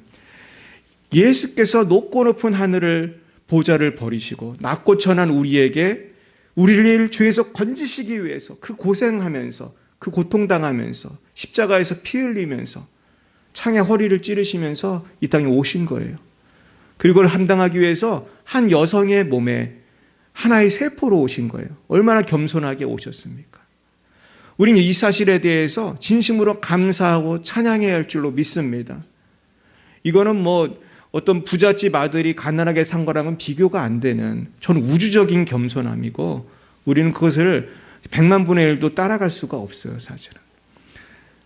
예수께서 높고 높은 하늘을 보좌를 버리시고 낮고 천한 우리에게 우리를 죄에서 건지시기 위해서 그 고생하면서 그 고통당하면서 십자가에서 피 흘리면서 창에 허리를 찌르시면서 이 땅에 오신 거예요. 그리고 그걸 감당하기 위해서 한 여성의 몸에 하나의 세포로 오신 거예요. 얼마나 겸손하게 오셨습니까? 우리는 이 사실에 대해서 진심으로 감사하고 찬양해야 할 줄로 믿습니다. 이거는 뭐 어떤 부잣집 아들이 가난하게 산 거랑은 비교가 안 되는 저는 우주적인 겸손함이고 우리는 그것을 100만 분의 1도 따라갈 수가 없어요. 사실은.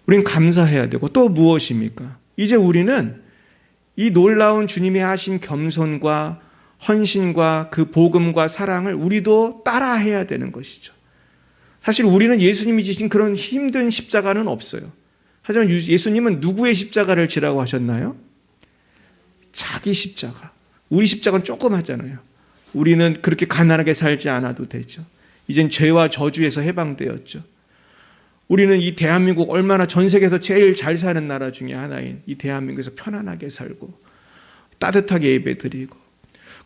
우리는 감사해야 되고 또 무엇입니까? 이제 우리는 이 놀라운 주님이 하신 겸손과 헌신과 그 복음과 사랑을 우리도 따라해야 되는 것이죠. 사실 우리는 예수님이 지신 그런 힘든 십자가는 없어요. 하지만 예수님은 누구의 십자가를 지라고 하셨나요? 자기 십자가. 우리 십자가는 조그맣잖아요. 우리는 그렇게 가난하게 살지 않아도 되죠. 이젠 죄와 저주에서 해방되었죠. 우리는 이 대한민국 얼마나 전 세계에서 제일 잘 사는 나라 중에 하나인 이 대한민국에서 편안하게 살고 따뜻하게 예배드리고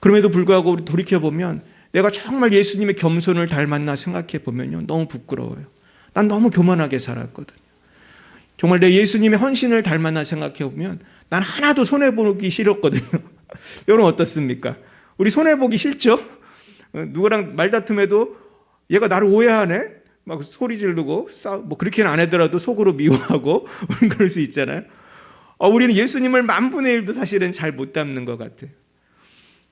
그럼에도 불구하고 우리 돌이켜보면 내가 정말 예수님의 겸손을 닮았나 생각해보면요 너무 부끄러워요. 난 너무 교만하게 살았거든요. 정말 내 예수님의 헌신을 닮았나 생각해보면 난 하나도 손해보기 싫었거든요. 여러분 어떻습니까? 우리 손해보기 싫죠? 누구랑 말다툼해도 얘가 나를 오해하네? 막 소리 지르고 뭐 그렇게는 안 하더라도 속으로 미워하고 우리는 그럴 수 있잖아요. 우리는 예수님을 10,000분의 1도 사실은 잘 못 닮는 것 같아요.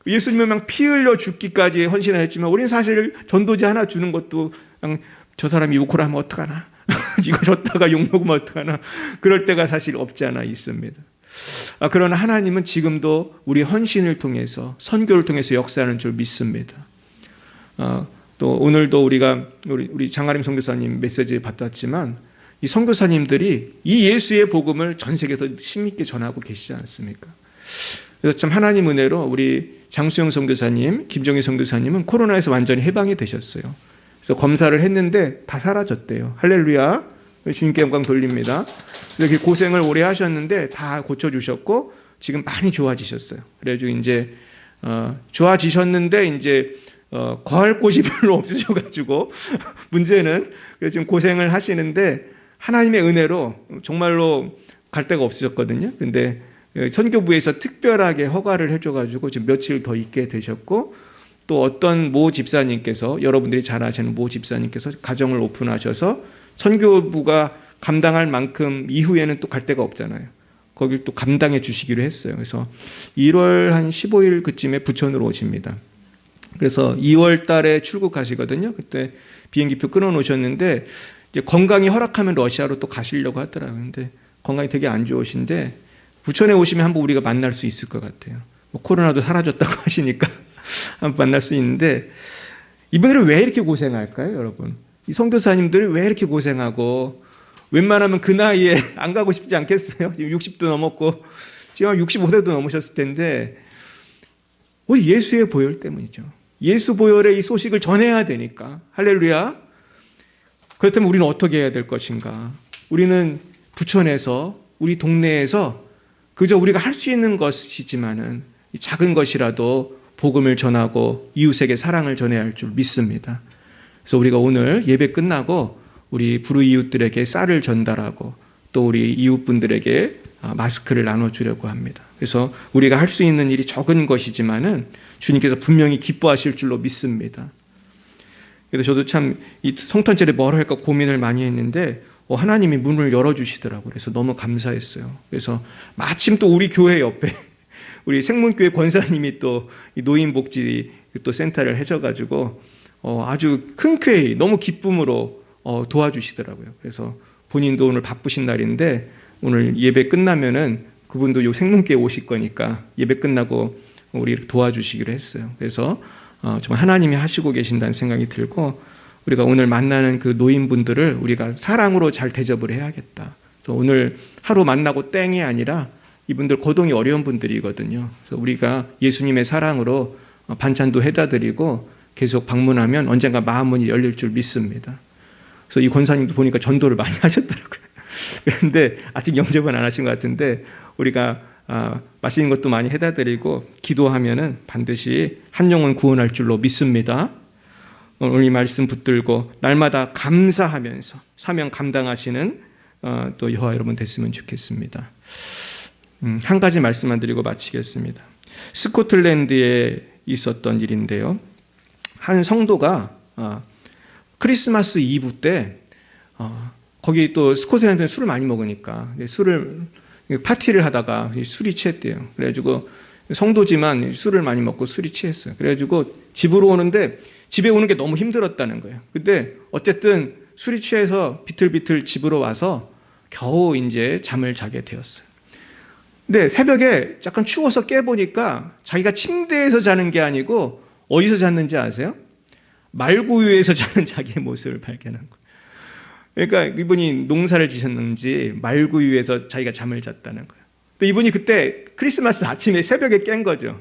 예수님은 막 피 흘려 죽기까지 헌신을 했지만 우리는 사실 전도지 하나 주는 것도 그냥 저 사람이 욕을 하면 어떡하나 이거 줬다가 욕 먹으면 어떡하나 그럴 때가 사실 없지 않아 있습니다. 그러나 하나님은 지금도 우리 헌신을 통해서 선교를 통해서 역사하는 줄 믿습니다. 또 오늘도 우리 장아림 선교사님 메시지 받았지만 이 선교사님들이 이 예수의 복음을 전 세계에서 힘있게 전하고 계시지 않습니까? 그래서 참 하나님 은혜로 우리 장수영 선교사님, 김정희 선교사님은 코로나에서 완전히 해방이 되셨어요. 그래서 검사를 했는데 다 사라졌대요. 할렐루야. 주님께 영광 돌립니다. 이렇게 고생을 오래 하셨는데 다 고쳐주셨고 지금 많이 좋아지셨어요. 그래가지고 이제 좋아지셨는데 이제 거할 곳이 별로 없으셔가지고 문제는 지금 고생을 하시는데 하나님의 은혜로 정말로 갈 데가 없으셨거든요. 근데 선교부에서 특별하게 허가를 해줘가지고 지금 며칠 더 있게 되셨고 또 어떤 모 집사님께서 여러분들이 잘 아시는 모 집사님께서 가정을 오픈하셔서 선교부가 감당할 만큼 이후에는 또 갈 데가 없잖아요. 거길 또 감당해 주시기로 했어요. 그래서 1월 한 15일 그쯤에 부천으로 오십니다. 그래서 2월 달에 출국하시거든요. 그때 비행기표 끊어놓으셨는데 이제 건강이 허락하면 러시아로 또 가시려고 하더라고요. 근데 건강이 되게 안 좋으신데 부천에 오시면 한번 우리가 만날 수 있을 것 같아요. 뭐 코로나도 사라졌다고 하시니까 한번 만날 수 있는데 이분들은 왜 이렇게 고생할까요, 여러분? 이 선교사님들이 왜 이렇게 고생하고 웬만하면 그 나이에 안 가고 싶지 않겠어요? 지금 60도 넘었고 지금 65세도 넘으셨을 텐데 우리 예수의 보혈 때문이죠. 예수 보혈의 이 소식을 전해야 되니까. 할렐루야. 그렇다면 우리는 어떻게 해야 될 것인가? 우리는 부천에서 우리 동네에서 그저 우리가 할 수 있는 것이지만은 작은 것이라도 복음을 전하고 이웃에게 사랑을 전해야 할 줄 믿습니다. 그래서 우리가 오늘 예배 끝나고 우리 불우이웃들에게 쌀을 전달하고 또 우리 이웃분들에게 마스크를 나눠주려고 합니다. 그래서 우리가 할 수 있는 일이 적은 것이지만은 주님께서 분명히 기뻐하실 줄로 믿습니다. 그래서 저도 참 이 성탄절에 뭘 할까 고민을 많이 했는데 하나님이 문을 열어주시더라고요. 그래서 너무 감사했어요. 그래서 마침 또 우리 교회 옆에 우리 생문교회 권사님이 또 노인복지 또 센터를 해줘가지고 아주 흔쾌히 너무 기쁨으로 도와주시더라고요. 그래서 본인도 오늘 바쁘신 날인데 오늘 예배 끝나면은 그분도 요 생문교회 오실 거니까 예배 끝나고 우리 도와주시기로 했어요. 그래서 정말 하나님이 하시고 계신다는 생각이 들고 우리가 오늘 만나는 그 노인분들을 우리가 사랑으로 잘 대접을 해야겠다. 또 오늘 하루 만나고 땡이 아니라 이분들 고동이 어려운 분들이거든요. 그래서 우리가 예수님의 사랑으로 반찬도 해다 드리고 계속 방문하면 언젠가 마음문이 열릴 줄 믿습니다. 그래서 이 권사님도 보니까 전도를 많이 하셨더라고요. 그런데 아직 영접은 안 하신 것 같은데 우리가 맛있는 것도 많이 해다 드리고 기도하면은 반드시 한 영혼 구원할 줄로 믿습니다. 오늘 이 말씀 붙들고 날마다 감사하면서 사명 감당하시는 또 여호와 여러분 됐으면 좋겠습니다. 한 가지 말씀만 드리고 마치겠습니다. 스코틀랜드에 있었던 일인데요. 한 성도가 크리스마스 이브 때 거기 또 스코틀랜드는 술을 많이 먹으니까 술을 파티를 하다가 술이 취했대요. 그래가지고 성도지만 술을 많이 먹고 술이 취했어요. 그래가지고 집으로 오는데 집에 오는 게 너무 힘들었다는 거예요. 근데 어쨌든 술이 취해서 비틀비틀 집으로 와서 겨우 이제 잠을 자게 되었어요. 근데 새벽에 약간 추워서 깨보니까 자기가 침대에서 자는 게 아니고 어디서 잤는지 아세요? 말구유에서 자는 자기의 모습을 발견한 거예요. 그러니까 이분이 농사를 지셨는지 말구유에서 자기가 잠을 잤다는 거예요. 또 이분이 그때 크리스마스 아침에 새벽에 깬 거죠.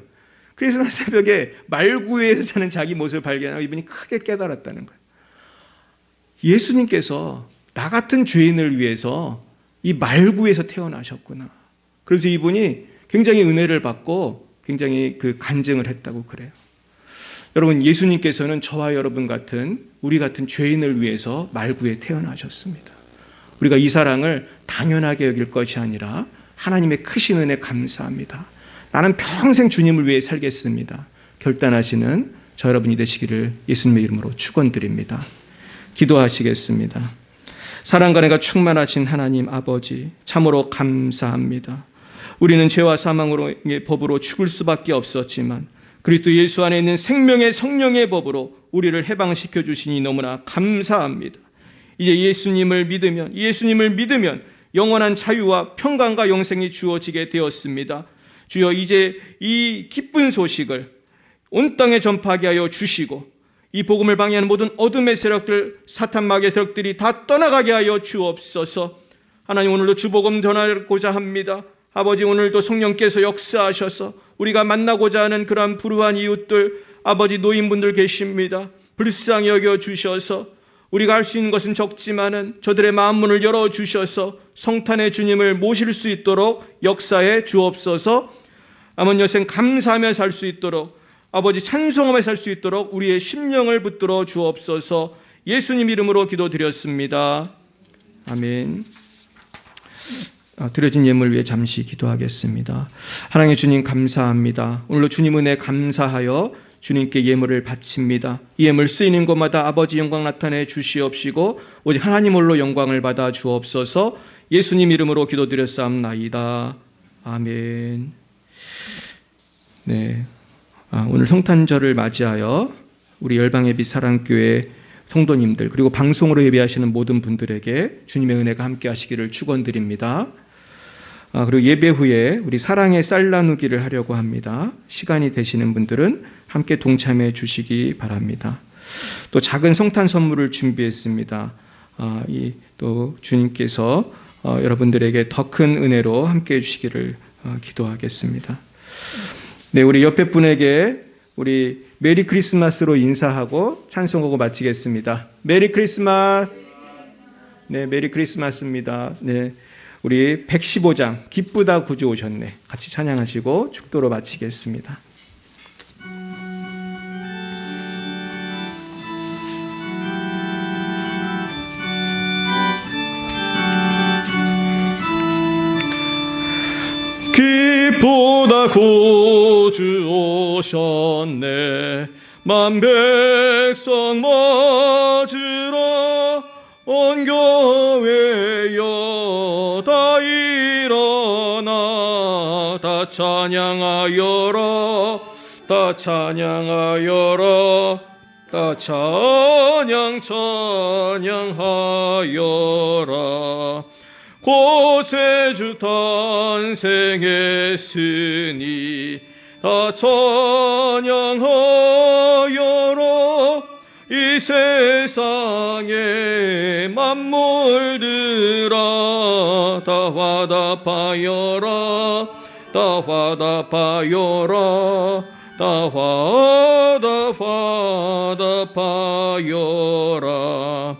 크리스마스 새벽에 말구유에서 자는 자기 모습을 발견하고 이분이 크게 깨달았다는 거예요. 예수님께서 나 같은 죄인을 위해서 이 말구에서 태어나셨구나. 그래서 이분이 굉장히 은혜를 받고 굉장히 그 간증을 했다고 그래요. 여러분, 예수님께서는 저와 여러분 같은 우리 같은 죄인을 위해서 말구에 태어나셨습니다. 우리가 이 사랑을 당연하게 여길 것이 아니라 하나님의 크신 은혜 감사합니다. 나는 평생 주님을 위해 살겠습니다. 결단하시는 저 여러분이 되시기를 예수님의 이름으로 축원드립니다. 기도하시겠습니다. 사랑과 은혜가 충만하신 하나님 아버지, 참으로 감사합니다. 우리는 죄와 사망으로의 법으로 죽을 수밖에 없었지만 그리스도 예수 안에 있는 생명의 성령의 법으로 우리를 해방시켜 주시니 너무나 감사합니다. 이제 예수님을 믿으면 영원한 자유와 평강과 영생이 주어지게 되었습니다. 주여, 이제 이 기쁜 소식을 온 땅에 전파하게 하여 주시고 이 복음을 방해하는 모든 어둠의 세력들, 사탄 마귀의 세력들이 다 떠나가게 하여 주옵소서. 하나님, 오늘도 주복음 전하고자 합니다. 아버지, 오늘도 성령께서 역사하셔서 우리가 만나고자 하는 그러한 불우한 이웃들, 아버지 노인분들 계십니다. 불쌍히 여겨주셔서 우리가 할 수 있는 것은 적지만은 저들의 마음문을 열어주셔서 성탄의 주님을 모실 수 있도록 역사해 주옵소서. 남은 여생 감사하며 살 수 있도록, 아버지 찬송하며 살 수 있도록 우리의 심령을 붙들어 주옵소서. 예수님 이름으로 기도드렸습니다. 아멘. 드려진 예물 위해 잠시 기도하겠습니다. 하나님의 주님 감사합니다. 오늘도 주님 은혜 감사하여 주님께 예물을 바칩니다. 이 예물 쓰이는 곳마다 아버지 영광 나타내 주시옵시고 오직 하나님 홀로 영광을 받아 주옵소서. 예수님 이름으로 기도드렸사옵나이다. 아멘. 네, 오늘 성탄절을 맞이하여 우리 열방의 빛 사랑교회 성도님들 그리고 방송으로 예배하시는 모든 분들에게 주님의 은혜가 함께 하시기를 축원드립니다. 그리고 예배 후에 우리 사랑의 쌀 나누기를 하려고 합니다. 시간이 되시는 분들은 함께 동참해 주시기 바랍니다. 또 작은 성탄 선물을 준비했습니다. 또 주님께서 여러분들에게 더 큰 은혜로 함께 해주시기를 기도하겠습니다. 네, 우리 옆에 분에게 우리 메리 크리스마스로 인사하고 찬송하고 마치겠습니다. 메리 크리스마스. 네, 메리 크리스마스입니다. 네, 우리 115장 기쁘다 구주 오셨네 같이 찬양하시고 축도로 마치겠습니다. 빛보다 구주 오셨네. 만 백성 맞으라. 온 교회여 다 일어나. 다 찬양하여라. 다 찬양하여라. 다 찬양하여라. 구세주 탄생했으니 다 찬양하여라. 이 세상의 만물들아 다 화답하여라. 다 화답하여라. 다 화답하여라.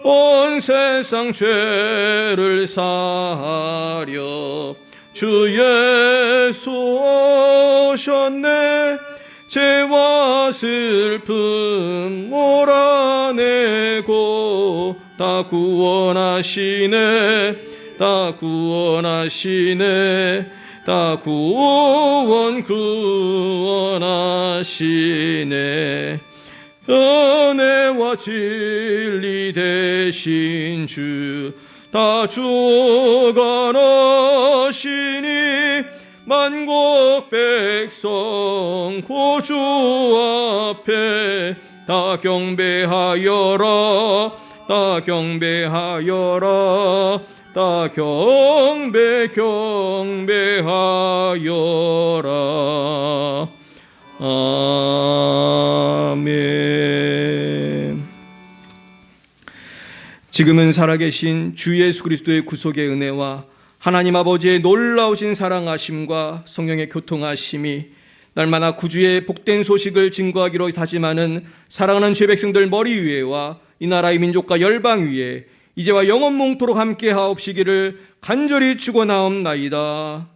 온 세상 죄를 사하려 주 예수 오셨네. 죄와 슬픔 몰아내고 다 구원하시네. 다 구원하시네. 다 구원하시네. 은혜와 진리 되신 주 다 주관하시니 만국 백성 구주 앞에 다 경배하여라. 다 경배하여라. 다 경배하여라. 아멘. 지금은 살아계신 주 예수 그리스도의 구속의 은혜와 하나님 아버지의 놀라우신 사랑하심과 성령의 교통하심이 날마다 구주의 복된 소식을 증거하기로 다짐하는 사랑하는 죄 백성들 머리 위에와 이 나라의 민족과 열방 위에 이제와 영원 몽토록 함께 하옵시기를 간절히 축원하옵나이다.